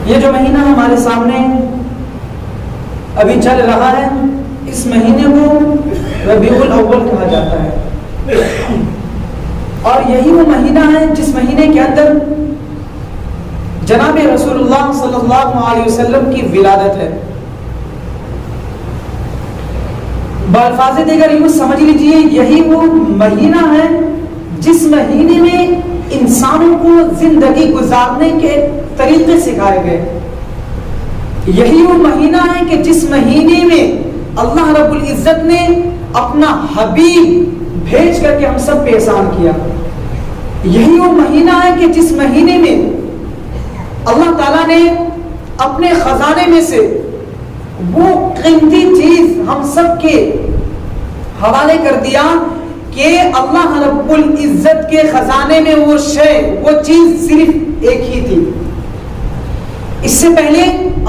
یہ جو مہینہ ہمارے سامنے ابھی چل رہا ہے، اس مہینے کو ربیع الاول کہا جاتا ہے، اور یہی وہ مہینہ ہے جس مہینے کے اندر جناب رسول اللہ صلی اللہ علیہ وسلم کی ولادت ہے۔ بالفاظ دیگر یوں سمجھ لیجئے، یہی وہ مہینہ ہے جس مہینے میں انسانوں کو زندگی گزارنے کے طریقے سکھائے گئے۔ یہی وہ مہینہ ہے کہ جس مہینے میں اللہ رب العزت نے اپنا حبیب بھیج کر کے ہم سب پہ احسان کیا۔ یہی وہ مہینہ ہے کہ جس مہینے میں اللہ تعالیٰ نے اپنے خزانے میں سے وہ قیمتی چیز ہم سب کے حوالے کر دیا کہ اللہ رب العزت کے خزانے میں وہ شے، وہ چیز صرف ایک ہی تھی۔ اس سے پہلے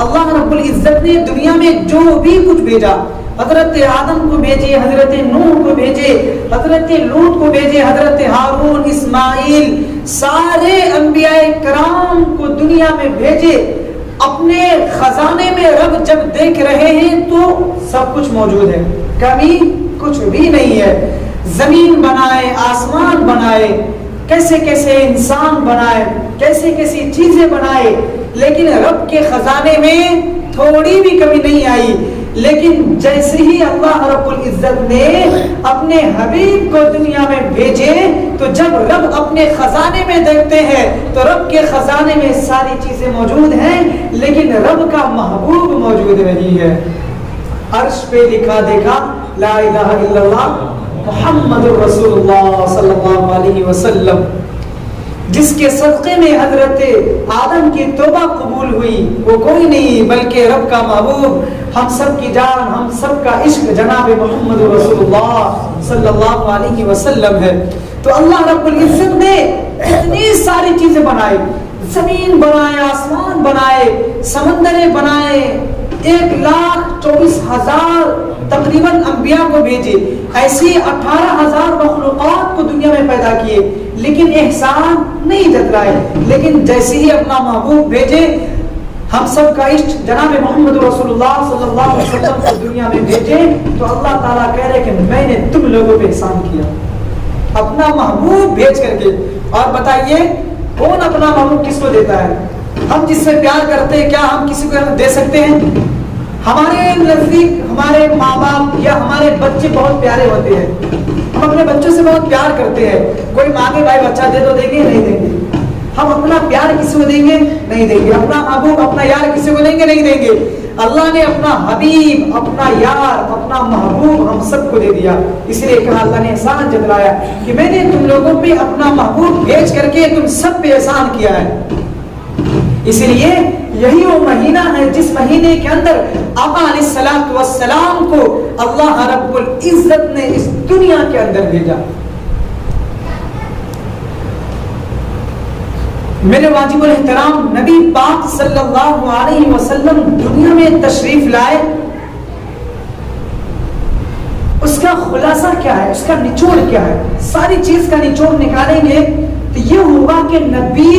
اللہ رب العزت نے دنیا میں جو بھی کچھ بھیجا، حضرت آدم کو بھیجے، حضرت نوح کو بھیجے، حضرت لوط کو بھیجے، حضرت ہارون، اسماعیل، سارے انبیاء کرام کو دنیا میں بھیجے۔ اپنے خزانے میں رب جب دیکھ رہے ہیں تو سب کچھ موجود ہے، کمی کچھ بھی نہیں ہے۔ زمین بنائے، آسمان بنائے، کیسے کیسے انسان بنائے، کیسے کیسی چیزیں بنائے، لیکن رب کے خزانے میں تھوڑی بھی کمی نہیں آئی۔ لیکن جیسے ہی اللہ رب العزت نے اپنے حبیب کو دنیا میں بھیجے تو جب رب اپنے خزانے میں دیکھتے ہیں تو رب کے خزانے میں ساری چیزیں موجود ہیں، لیکن رب کا محبوب موجود نہیں ہے۔ عرش پہ لکھا دیکھا لا الہ الا اللہ محمد رسول اللہ صلی اللہ علیہ وسلم، جس کے صدقے میں حضرت آدم کی توبہ قبول ہوئی، وہ کوئی نہیں بلکہ رب کا محبوب، ہم سب کی جان، ہم سب کا عشق جناب محمد رسول اللہ صلی اللہ علیہ وسلم ہے۔ تو اللہ رب العزت نے اتنی ساری چیزیں بنائی، زمین بنائے، آسمان بنائے، سمندریں بنائے، 1,24,000 تقریباً انبیاء کو بھیجے، ایسی 18,000 مخلوقات کو دنیا میں پیدا کیے، لیکن احسان نہیں جتلائے۔ لیکن جیسے ہی اپنا محبوب بھیجے، ہم سب کا عشق جناب محمد رسول اللہ صلی اللہ علیہ وسلم کو دنیا میں بھیجے، تو اللہ تعالیٰ کہہ رہے کہ میں نے تم لوگوں پہ احسان کیا اپنا محبوب بھیج کر کے۔ اور بتائیے کون اپنا محبوب کس کو دیتا ہے؟ ہم جس سے پیار کرتے ہیں، کیا ہم کسی کو دے سکتے ہیں؟ ہمارے نزدیک ہمارے ماں باپ یا ہمارے بچے بہت پیارے ہوتے ہیں، ہم اپنے بچوں سے بہت پیار کرتے ہیں۔ کوئی مانگے بھائی بچہ دے دو، دیں گے نہیں دیں گے؟ ہم اپنا پیار کسی کو دیں گے نہیں دیں گے، اپنا محبوب اپنا یار کسی کو دیں گے نہیں دیں گے۔ اللہ نے اپنا حبیب، اپنا یار، اپنا محبوب ہم سب کو دے دیا۔ اس لیے کہا اللہ نے احسان جتلایا کہ میں نے تم لوگوں پہ اپنا محبوب بھیج کر کے تم سب پہ احسان کیا ہے۔ اسی لیے یہی وہ مہینہ ہے جس مہینے کے اندر آقا علیہ الصلوۃ والسلام کو اللہ رب العزت نے اس دنیا کے اندر بھیجا۔ میرے واجب الاحترام نبی پاک صلی اللہ علیہ وسلم دنیا میں تشریف لائے، اس کا خلاصہ کیا ہے، اس کا نچوڑ کیا ہے؟ ساری چیز کا نچوڑ نکالیں گے تو یہ ہوگا کہ نبی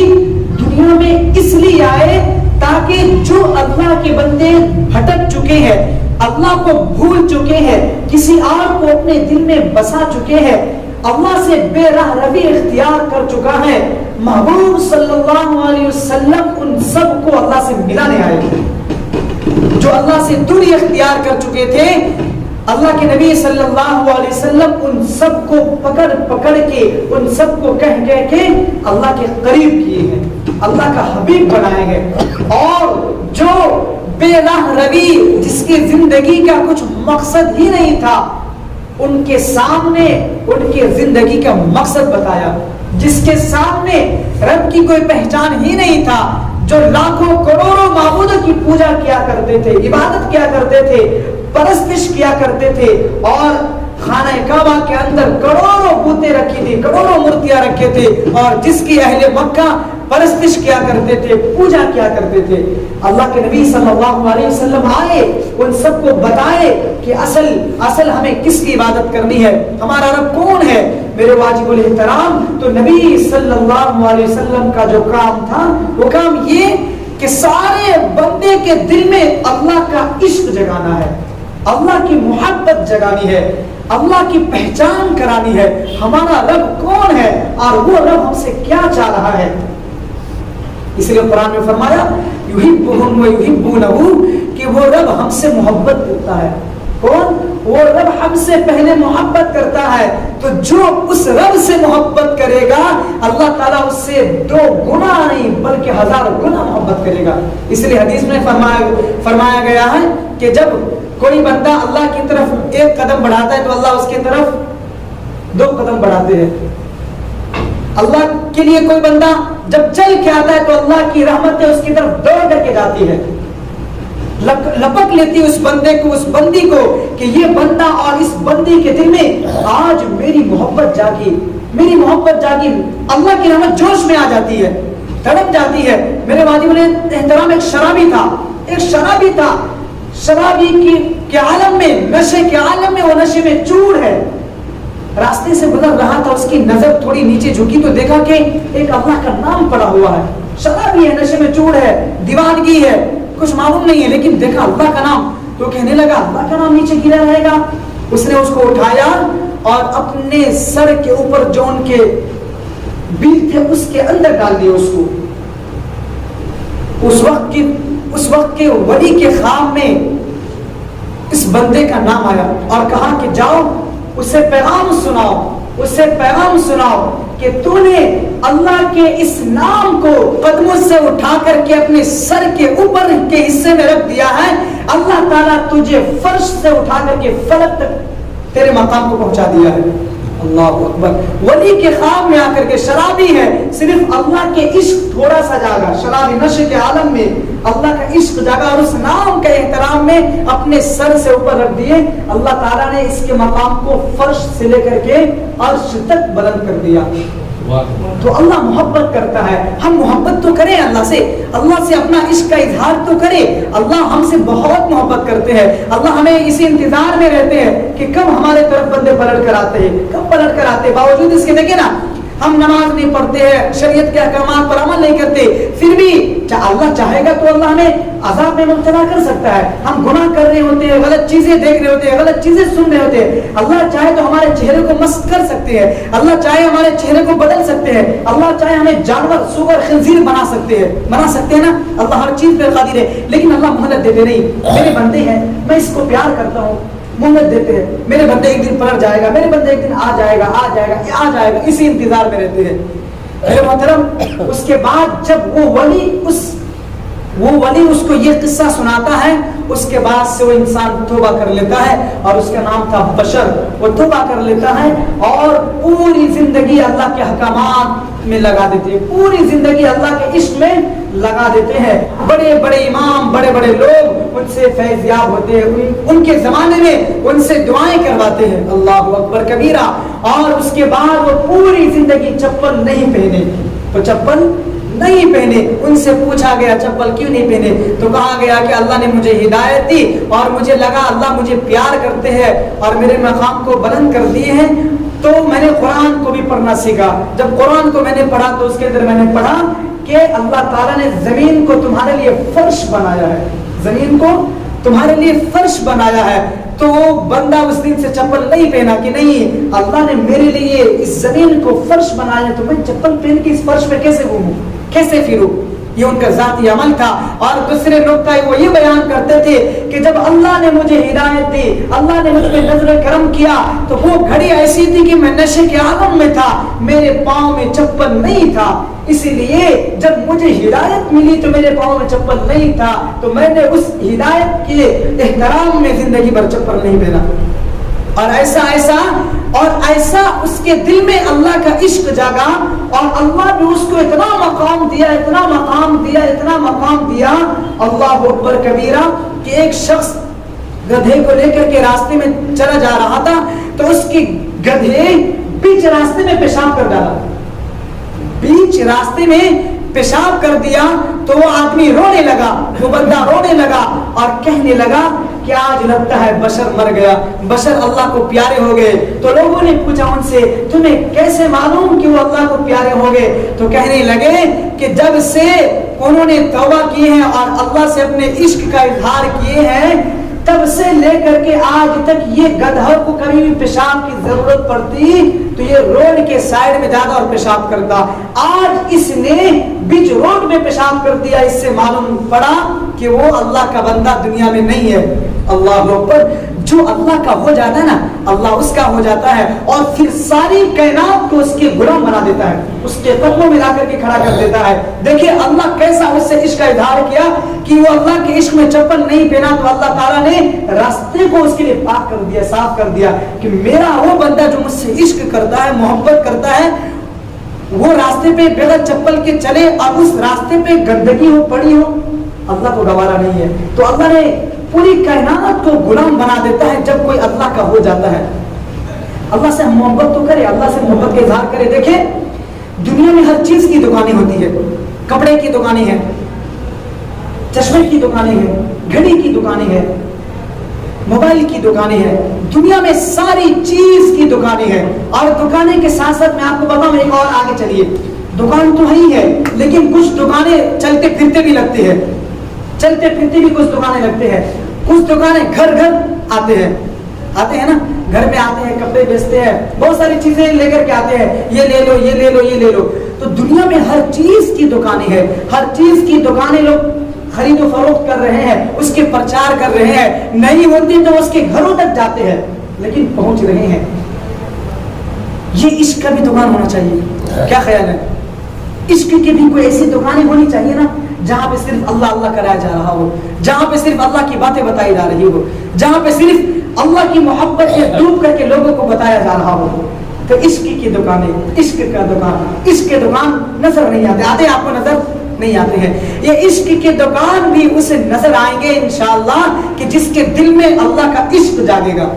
دنیا میں اس لیے آئے تاکہ جو اللہ کے بندے بھٹک چکے ہیں، اللہ کو بھول چکے ہیں، کسی اور کو اپنے دل میں بسا چکے ہیں، اللہ سے بے راہ روی اختیار کر چکا ہے، محبوب صلی اللہ علیہ وسلم ان سب کو اللہ سے ملانے آئے۔ جو اللہ سے دوری اختیار کر چکے تھے، اللہ کے نبی صلی اللہ علیہ وسلم ان سب کو پکڑ پکڑ کے، ان سب کو کہہ کے اللہ کے قریب کیے ہیں، اللہ کا حبیب بنائے گئے۔ اور جو بے راہ روی، جس کی زندگی کا کچھ مقصد ہی نہیں تھا، ان کے سامنے ان کی زندگی کا مقصد بتایا۔ جس کے سامنے رب کی کوئی پہچان ہی نہیں تھا، جو لاکھوں کروڑوں معبودوں کی پوجا کیا کرتے تھے، عبادت کیا کرتے تھے، پرستش کیا کرتے تھے، اور خانہ کعبہ کے اندر کروڑوں بتیں رکھی تھی، کروڑوں مورتیاں رکھے تھے، اور جس کی اہل مکہ پرستش کیا کرتے تھے، پوجا کیا کرتے تھے، اللہ کے نبی صلی اللہ علیہ وسلم آئے، ان سب کو بتائے کہ اصل ہمیں کس کی عبادت کرنی ہے، ہمارا رب کون ہے۔ میرے واجب الاحترام، تو نبی صلی اللہ علیہ وسلم کا جو کام تھا وہ کام یہ کہ سارے کے دل میں اللہ کا عشق جگانا ہے، اللہ کی محبت جگانی ہے، اللہ کی پہچان کرانی ہے، ہمارا رب کون ہے اور وہ رب ہم سے کیا چاہ رہا ہے۔ اس لیے قرآن میں فرمایا یحبہم ویحبونہ، کہ وہ رب ہم سے محبت کرتا ہے۔ کون؟ وہ رب ہم سے پہلے محبت کرتا ہے، تو جو اس رب سے محبت کرے گا اللہ تعالیٰ اس سے 2 گنا نہیں بلکہ 1000 گنا محبت کرے گا۔ اس لیے حدیث میں فرمایا گیا ہے کہ جب کوئی بندہ اللہ کی طرف 1 قدم بڑھاتا ہے تو اللہ اس کی طرف 2 قدم بڑھاتے ہیں۔ اللہ کے لیے کوئی بندہ جب چل کے آتا ہے تو اللہ کی رحمتیں اس کی طرف دوڑ کر کے جاتی ہے، لپک لیتی اس بندے کو، اس بندی کو، کہ یہ بندہ اور اس بندی کے دل میں آج میری محبت جاگی، میری محبت جاگی، اللہ کی رحمت جوش میں آ جاتی ہے، تڑپ جاتی ہے۔ میرے واجب احترام ایک شرابی تھا، شرابی کے عالم میں، نشے کے عالم میں، وہ نشے میں چور ہے، راستے سے گزر رہا تھا، اس کی نظر تھوڑی نیچے جھکی تو دیکھا کہ ایک اللہ کا نام پڑا ہوا ہے، شرابی ہے، نشے میں چور ہے، دیوانگی ہے، کچھ معلوم نہیں ہے، لیکن دیکھا اللہ کا نام تو کہنے لگا اللہ کا نام نیچے گرا رہے گا۔ اس نے اس کو اٹھایا اور اپنے سر کے اوپر جو ان کے بیل تھے اس کے اندر ڈال دیا اس کو۔ اس وقت کے ولی کے خواب میں اس بندے کا نام آیا اور کہا کہ جاؤ اسے پیغام سناؤ کہ تو نے اللہ کے اس نام کو قدموں سے اٹھا کر کے اپنے سر کے اوپر کے حصے میں رکھ دیا ہے، اللہ تعالیٰ تجھے فرش سے اٹھا کر کے فلک تک تیرے مقام کو پہنچا دیا ہے۔ اللہ اکبر۔ ولی کے خواب میں آ کر کے، شرابی ہے، صرف اللہ کے عشق تھوڑا سا جاگا، شرابی نشے کے عالم میں اللہ کا عشق جاگا اور اس نام کے احترام میں اپنے سر سے اوپر رکھ دیے، اللہ تعالیٰ نے اس کے مقام کو فرش سے لے کر کے عرش تک بلند کر دیا۔ تو اللہ محبت کرتا ہے، ہم محبت تو کریں اللہ سے اپنا عشق کا اظہار تو کرے۔ اللہ ہم سے بہت محبت کرتے ہیں، اللہ ہمیں اسی انتظار میں رہتے ہیں کہ کب ہمارے طرف بندے پلٹ کر آتے ہیں، کب پلٹ کر آتے ہیں۔ باوجود اس کے دیکھیں نا، ہم نماز نہیں پڑھتے ہیں، شریعت کے احکامات پر عمل نہیں کرتے، پھر بھی اللہ چاہے گا تو اللہ ہمیں عذاب میں مبتلا کر سکتا ہے۔ ہم گناہ کر رہے ہوتے ہیں، غلط چیزیں دیکھ رہے ہوتے ہیں، غلط چیزیں سن رہے ہوتے ہیں، اللہ چاہے تو ہمارے چہرے کو مست کر سکتے ہیں، اللہ چاہے ہمارے چہرے کو بدل سکتے ہیں، اللہ چاہے ہمیں جانور، سور، خنزیر بنا سکتے ہیں نا، اللہ ہر چیز پہ قادر ہے، لیکن اللہ مہلت دیتے نہیں۔ میرے بندے ہیں، میں اس کو پیار کرتا ہوں، مہلت دیتے ہیں، میرے بندے ایک دن پلٹ جائے گا، میرے بندے ایک دن آ جائے گا، اسی انتظار میں رہتے ہیں۔ میرے محترم، اس کے بعد جب وہ ولی اس کو یہ قصہ سناتا ہے، اس کے بعد سے وہ انسان توبہ کر لیتا ہے، اور اس کا نام تھا بشر۔ وہ توبہ کر لیتا ہے اور پوری زندگی اللہ کے احکامات میں لگا دیتے ہیں، پوری زندگی اللہ کے عشق میں لگا دیتے ہیں۔ بڑے بڑے امام، بڑے بڑے لوگ ان سے فیض یاب ہوتے ہیں، ان کے زمانے میں ان سے دعائیں کرواتے ہیں، اللہ اکبر کبیرہ۔ اور اس کے بعد وہ پوری زندگی چپل نہیں پہنے، تو چپل نہیں پہنے۔ ان سے پوچھا گیا چپل کیوں نہیں پہنے، تو کہا گیا کہ اللہ نے مجھے ہدایت دی اور مجھے لگا اللہ مجھے پیار کرتے ہیں اور میرے مقام کو بلند کر دیے ہیں، تو میں نے قرآن کو بھی پڑھنا سیکھا۔ جب قرآن کو میں نے پڑھا تو اس کے اندر میں نے پڑھا کہ اللہ تعالیٰ نے زمین کو تمہارے لیے فرش بنایا ہے، زمین کو تمہارے لیے فرش بنایا ہے۔ تو وہ بندہ اس دن سے چپل نہیں پہنا کہ نہیں، اللہ نے میرے لیے اس زمین کو فرش بنایا، تو میں چپل پہن کے اس فرش پہ کیسے گھوموں، کیسے پھروں؟ یہ ان کا ذاتی عمل تھا۔ اور دوسرے نقطہ وہ یہ بیان کرتے تھے کہ جب اللہ نے مجھے ہدایت دی، اللہ نے مجھ پہ نظر کرم کیا، تو وہ گھڑی ایسی تھی کہ میں نشے کے عالم میں تھا، میرے پاؤں میں چپل نہیں تھا، اسی لیے جب مجھے ہدایت ملی تو میرے پاؤں میں چپل نہیں تھا، تو میں نے اس ہدایت کے احترام میں زندگی بھر چپل نہیں پہنا۔ اور ایسا اس کے دل میں اللہ کا عشق جاگا، اور اللہ نے اس کو اتنا مقام دیا، اللہ اکبر کبیرہ، کہ ایک شخص گدھے کو لے کر کے راستے میں چلا جا رہا تھا، تو اس کی گدھے بیچ راستے میں پیشاب کر ڈالا، بیچ راستے میں پیشاب کر دیا، تو وہ آدمی رونے لگا، وہ بندہ رونے لگا اور کہنے لگا کہ آج لگتا ہے بشر مر گیا، بشر اللہ کو پیارے ہو گئے. تو لوگوں نے پوچھا ان سے تمہیں کیسے معلوم کہ وہ اللہ کو پیارے ہو گئے؟ تو کہنے لگے کہ جب سے انہوں نے توبہ کی ہے اور اللہ سے اپنے عشق کا اظہار کیے ہیں، تب سے لے کر کے آج تک یہ گدھا کو کبھی بھی پیشاب کی ضرورت پڑتی تو یہ روڈ کے سائڈ میں جاتا اور پیشاب کرتا. آج اس نے بیچ روڈ میں پیشاب کر دیا، اس سے معلوم پڑا کہ وہ اللہ کا بندہ دنیا میں نہیں ہے. اللہ اکبر. جو اللہ کا ہو جاتا ہے نا، اللہ اس کا ہو جاتا ہے اور پھر ساری کائنات کو اس کے غلام بنا دیتا ہے، اس کے قدموں میں لا کر کے کھڑا کر دیتا ہے. دیکھیے اللہ کیسا اس سے عشق کا اظہار کیا کہ وہ اللہ کے عشق میں چپل نہیں پہنا تو اللہ تعالیٰ نے راستے کو اس کے لیے پاک کر دیا، صاف کر دیا کہ میرا وہ بندہ جو مجھ سے عشق کرتا ہے، محبت کرتا ہے، وہ راستے پہ بغیر چپل کے چلے اور اس راستے پہ گندگی ہو پڑی ہو، اللہ کو گوارا نہیں ہے. تو اللہ نے پوری کائنات کو غلام بنا دیتا ہے جب کوئی اللہ کا ہو جاتا ہے. اللہ سے محبت تو کرے، اللہ سے محبت کا اظہار کرے. دیکھیں دنیا میں ہر چیز کی دکانیں ہوتی ہے، کپڑے کی دکانیں ہیں، چشمے کی دکانیں ہیں، گھڑی کی دکانیں ہیں، موبائل کی دکانیں ہیں، دنیا میں ساری چیز کی دکانیں ہیں. اور دکانیں کے ساتھ ساتھ میں آپ کو بتاؤں ایک اور آگے چلیے، دکان تو ہی ہے لیکن کچھ دکانیں چلتے پھرتے بھی لگتے ہیں، چلتے پھرتے بھی کچھ دکانیں لگتے ہیں. کچھ دکانیں گھر گھر آتے ہیں نا، گھر میں آتے ہیں، کپڑے بیچتے ہیں، بہت ساری چیزیں لے کر کے آتے ہیں، یہ لے لو یہ لے لو یہ لے لو. تو دنیا میں ہر چیز کی دکانیں ہیں، ہر چیز کی دکانیں لوگ خرید و فروخت کر رہے ہیں، اس کے پرچار کر رہے ہیں. نہیں ہوتی تو اس کے گھروں تک جاتے ہیں لیکن پہنچ رہے ہیں. یہ عشق کا بھی دکان ہونا چاہیے. کیا خیال ہے؟ عشق کی بھی کوئی ایسی دکانیں ہونی چاہیے نا جہاں پہ صرف اللہ اللہ کرایا جا رہا ہو، جہاں پہ صرف اللہ کی باتیں بتائی جا رہی ہو، جہاں پہ صرف اللہ کی محبت میں ڈوب کر کے لوگوں کو بتایا جا رہا ہو. تو عشق کی دکانیں، عشق کا دکان، عشق کے دکان نظر نہیں آتے آپ کو نظر نہیں آتے ہیں. یہ عشق کی دکان بھی اسے نظر آئیں گے انشاءاللہ کہ جس کے دل میں اللہ کا عشق جاگے گا.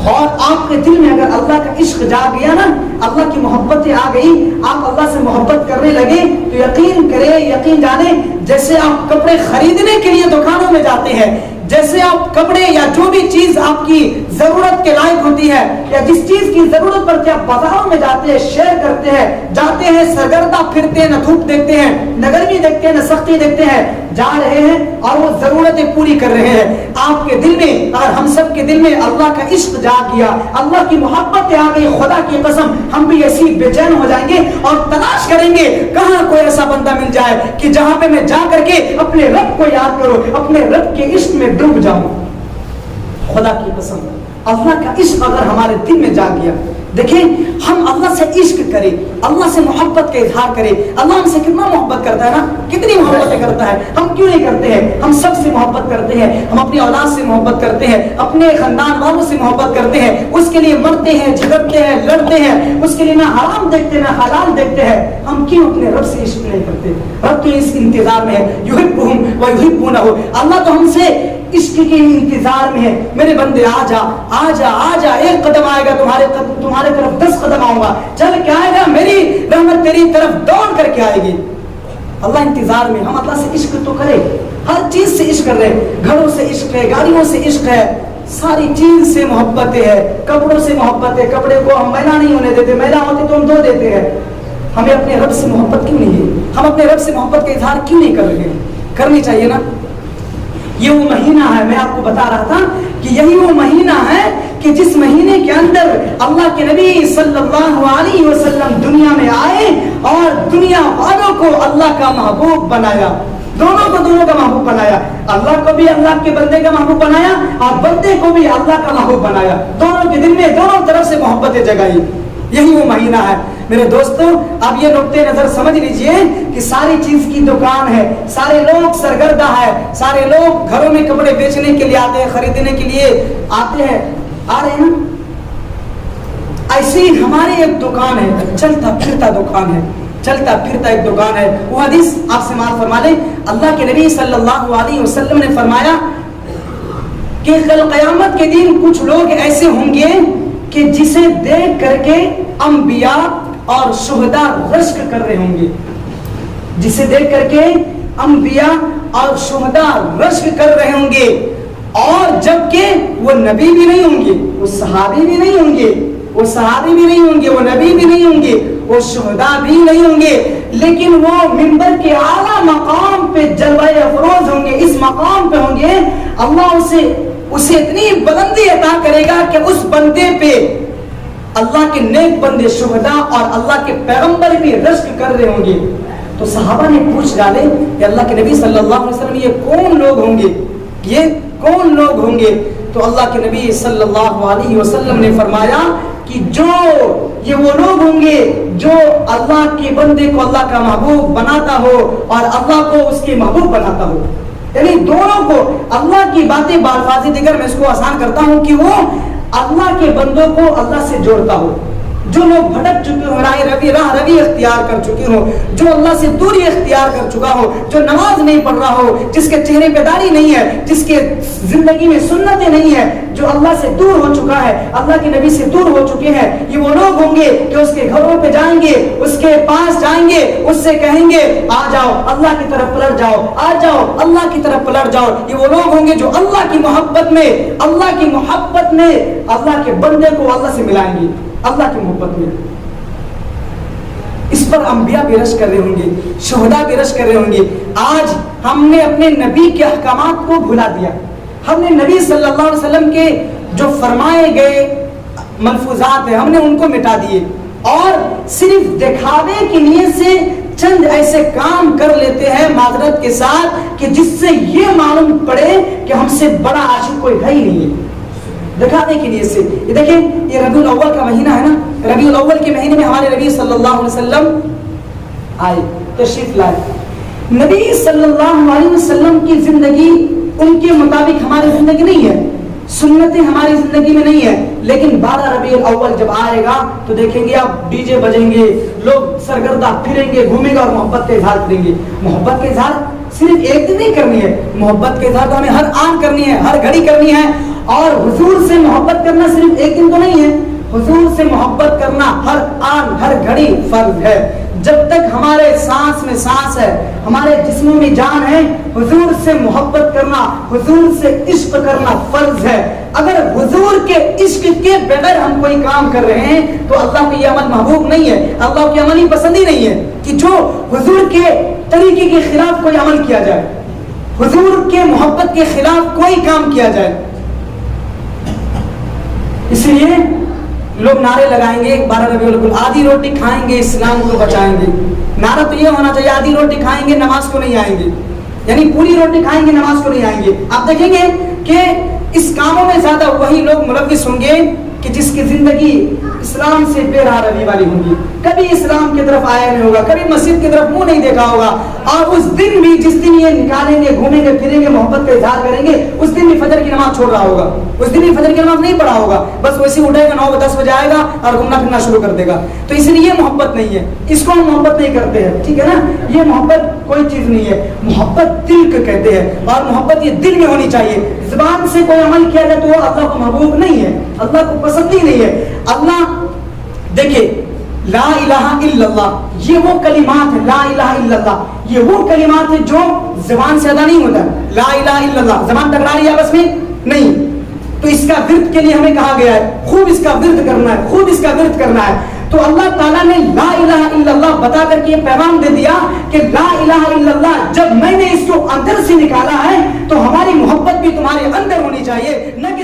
اور آپ کے دل میں اگر اللہ کا عشق جاگ گیا نا، اللہ کی محبتیں آ گئی، آپ اللہ سے محبت کرنے لگے تو یقین کرے، یقین جانے، جیسے آپ کپڑے خریدنے کے لیے دکانوں میں جاتے ہیں، جیسے آپ کپڑے یا جو بھی چیز آپ کی ضرورت کے لائق ہوتی ہے یا جس چیز کی ضرورت پڑتی ہے آپ بازاروں میں جاتے ہیں، شیئر کرتے ہیں، جاتے ہیں سرگردہ پھرتے ہیں، نہ دھوپ دیکھتے ہیں، نہ گرمی دیکھتے ہیں، نہ سختی دیکھتے ہیں، جا رہے ہیں اور وہ ضرورتیں پوری کر رہے ہیں. آپ کے دل میں اور ہم سب کے دل میں اللہ کا عشق جاگ گیا، اللہ کی محبت آ گئی، خدا کی قسم ہم بھی ایسی بے چین ہو جائیں گے اور تلاش کریں گے کہاں کوئی ایسا بندہ مل جائے کہ جہاں پہ میں جا کر کے اپنے رب کو یاد کروں، اپنے رب کے عشق میں ڈوب جاؤں. خدا کی قسم اللہ کا عشق اگر ہمارے دل میں جاگ گیا، دیکھیں ہم اللہ سے عشق کریں، اللہ سے محبت کا اظہار کریں. اللہ ہم سے کتنا محبت کرتا ہے نا، کتنی محبتیں کرتا ہے. ہم کیوں نہیں کرتے ہیں؟ ہم سب سے محبت کرتے ہیں، ہم اپنی اولاد سے محبت کرتے ہیں، اپنے خاندان والوں سے محبت کرتے ہیں، اس کے لیے مرتے ہیں، جھگڑتے ہیں، لڑتے ہیں، اس کے لیے نہ حرام دیکھتے نہ حلال دیکھتے ہیں. ہم کیوں اپنے رب سے عشق نہیں کرتے؟ رب تو اس انتظار میں ہے، یحبہم ویحبونہ. اللہ تو ہم سے عشق کے انتظار میں ہے. میرے بندے آ جا آ جا آ جا، ایک قدم آئے گا تمہارے طرف 10 قدم آؤں گا، چل کے آئے گا میری رحمت تیری طرف دوڑ کر کے آئے گی. اللہ انتظار میں. ہم اللہ سے عشق تو کرے، ہر چیز سے عشق کر رہے ہیں، گھروں سے عشق ہے، گاڑیوں سے عشق ہے، ساری چیز سے محبت ہے، کپڑوں سے محبت ہے. کپڑے کو ہم میلا نہیں ہونے دیتے، میلا ہوتے تو ہم دھو دیتے ہیں. ہمیں اپنے رب سے محبت کیوں نہیں ہے؟ ہم اپنے رب سے محبت کا اظہار کیوں نہیں کر رہے ہیں؟ کرنی چاہیے نا. یہ وہ مہینہ ہے، میں آپ کو بتا رہا تھا کہ یہی وہ مہینہ ہے کہ جس مہینے کے اندر اللہ کے نبی صلی اللہ علیہ وسلم دنیا میں آئے اور دنیا والوں کو اللہ کا محبوب بنایا، دونوں کو دونوں کا محبوب بنایا. اللہ کو بھی اللہ کے بندے کا محبوب بنایا اور بندے کو بھی اللہ کا محبوب بنایا. دونوں کے دل میں دونوں طرف سے محبتیں جگائی. یہی وہ مہینہ ہے میرے دوستوں. اب یہ نقطۂ نظر سمجھ لیجئے کہ ساری چیز کی دکان ہے، سارے لوگ سرگردہ ہے، سارے لوگ گھروں میں کپڑے بیچنے کے لیے آتے ہیں، خریدنے کے لیے آتے ہیں، آ رہے ہیں. ایسی ہماری ایک دکان ہے، چلتا پھرتا دکان ہے، چلتا پھرتا ایک دکان ہے. وہ حدیث آپ سے معاف فرما لیں، اللہ کے نبی صلی اللہ علیہ وسلم نے فرمایا کہ کل قیامت کے دن کچھ لوگ ایسے ہوں گے کہ جسے دیکھ کر کے انبیاء اور شہداء رشک کر رہے ہوں گے. جسے دیکھ کر کے انبیاء اور شہداء رشک کر رہے ہوں گے. اور جبکہ وہ نبی بھی نہیں ہوں گے، وہ صحابی بھی نہیں ہوں گے، وہ صحابی بھی نہیں ہوں گے، وہ نبی بھی نہیں ہوں گے، وہ شہداء بھی نہیں ہوں گے، لیکن وہ منبر کے اعلیٰ مقام پہ جلوہ افروز ہوں گے، اس مقام پہ ہوں گے۔ اللہ اسے اتنی بلندی عطا کرے گا کہ اس بندے پہ اللہ کے نیک بندے شہداء اور اللہ کے پیغمبر بھی رشک کر رہے ہوں گے۔ تو صحابہ نے پوچھ ڈالے کہ اللہ کے نبی صلی اللہ علیہ وسلم یہ کون لوگ ہوں گے، یہ کون لوگ ہوں گے؟ تو اللہ کے نبی صلی اللہ علیہ وسلم نے فرمایا کہ یہ وہ لوگ ہوں گے جو اللہ کے بندے کو اللہ کا محبوب بناتا ہو اور اللہ کو اس کے محبوب بناتا ہو، یعنی دونوں کو اللہ کی باتیں بالفاظ دیگر میں اس کو آسان کرتا ہوں کہ وہ اللہ کے بندوں کو اللہ سے جوڑتا ہو۔ جو لوگ بھٹک چکے ہوں، راہ روی اختیار کر چکے ہوں، جو اللہ سے دوری اختیار کر چکا ہو، جو نماز نہیں پڑھ رہا ہو، جس کے چہرے پہ داڑھی نہیں ہے، جس کے زندگی میں سنتیں نہیں ہیں، جو اللہ سے دور ہو چکا ہے، اللہ کے نبی سے دور ہو چکے ہیں، یہ وہ لوگ ہوں گے کہ اس کے گھروں پہ جائیں گے، اس کے پاس جائیں گے، اس سے کہیں گے آ جاؤ اللہ کی طرف پلٹ جاؤ، آ جاؤ اللہ کی طرف پلٹ جاؤ۔ یہ وہ لوگ ہوں گے جو اللہ کی محبت میں اللہ کے بندے کو اللہ سے ملائیں گے، اللہ کی محبت میں۔ اس پر انبیاء بھی رشک کر رہے ہوں گے، شہداء بھی رشک کر رہے ہوں گے۔ آج ہم نے اپنے نبی کے احکامات کو بھلا دیا، ہم نے نبی صلی اللہ علیہ وسلم کے جو فرمائے گئے ملفوظات ہیں ہم نے ان کو مٹا دیے، اور صرف دکھاوے کی نیت سے چند ایسے کام کر لیتے ہیں معذرت کے ساتھ کہ جس سے یہ معلوم پڑے کہ ہم سے بڑا عاشق کوئی ہے ہی نہیں ہے، دکھانے کے لیے سے۔ یہ دیکھیں، یہ ربیع الاول کا مہینہ ہے نا، ربیع الاول کے مہینے میں ہمارے نبی صلی اللہ علیہ وسلم آئے، تشریف لائے۔ نبی صلی اللہ علیہ وسلم کی زندگی ان کے مطابق ہماری زندگی نہیں ہے، سنتیں ہماری زندگی میں نہیں ہے، لیکن 12 ربیع الاول جب آئے گا تو دیکھیں گے آپ ڈی جے بجیں گے، لوگ سرگردہ پھریں گے، گھومیں گے اور محبت کا اظہار کریں گے۔ محبت کا اظہار صرف ایک دن نہیں کرنی ہے، محبت کا اظہار تو ہمیں ہر آن کرنی ہے، ہر گھڑی کرنی ہے، اور حضور سے محبت کرنا صرف ایک دن تو نہیں ہے، حضور سے محبت کرنا ہر آن ہر گھڑی فرض ہے۔ جب تک ہمارے سانس میں سانس ہے، ہمارے جسموں میں جان ہے، حضور سے محبت کرنا، حضور سے عشق کرنا فرض ہے۔ اگر حضور کے عشق کے بغیر ہم کوئی کام کر رہے ہیں تو اللہ کو یہ عمل محبوب نہیں ہے، اللہ کی عمل ہی پسند ہی نہیں ہے کہ جو حضور کے طریقے کے خلاف کوئی عمل کیا جائے، حضور کے محبت کے خلاف کوئی کام کیا جائے۔ اس لیے لوگ نعرے لگائیں گے 12 ربیع الاول، آدھی روٹی کھائیں گے اسلام کو بچائیں گے۔ نعرہ تو یہ ہونا چاہیے آدھی روٹی کھائیں گے نماز کو نہیں آئیں گے، یعنی پوری روٹی کھائیں گے نماز کو نہیں آئیں گے۔ آپ دیکھیں گے کہ اس کاموں میں زیادہ وہی لوگ ملوث ہوں گے کہ جس کی زندگی اسلام سے بے راہ روی والی ہوگی، کبھی اسلام کی طرف آیا نہیں ہوگا، کبھی مسجد کی طرف منہ نہیں دیکھا ہوگا، اور اس دن بھی جس دن یہ نکالیں گے، گھومیں گے پھریں گے، محبت کا اظہار کریں گے، اس دن بھی فجر کی نماز چھوڑ رہا ہوگا، اس دن بھی فجر کی نماز نہیں پڑھا ہوگا، بس ویسے اٹھے گا 9-10 بجے آئے گا اور گھومنا پھرنا شروع کر دے گا۔ تو اس لیے یہ محبت نہیں ہے، اس کو ہم محبت نہیں کرتے ہیں، ٹھیک ہے نا؟ یہ محبت کوئی چیز نہیں ہے، محبت دل کو کہتے ہیں، اور محبت یہ دل میں ہونی چاہیے۔ زبان سے کوئی عمل کیا جائے تو وہ اللہ کو محبوب نہیں ہے، اللہ کو پسند ہی نہیں ہے۔ اللہ دیکھیں، لا الہ الا اللہ یہ وہ کلمات ہیں، لا الہ الا اللہ یہ وہ کلمات ہیں جو زبان سے ادا نہیں ہوتا۔ لا الہ الا اللہ زبان ٹکرا رہی ہے آپس میں نہیں، تو اس کا ورد کے لیے ہمیں کہا گیا ہے خوب اس کا ورد کرنا ہے، خوب اس کا ورد کرنا ہے۔ تو اللہ تعالیٰ نے لا الہ الا اللہ بتا کر کے یہ پیغام دے دیا کہ لا الہ الا اللہ جب میں نے اس کو اندر سے نکالا ہے تو ہماری محبت بھی تمہارے اندر ہونی چاہیے، نہ کہ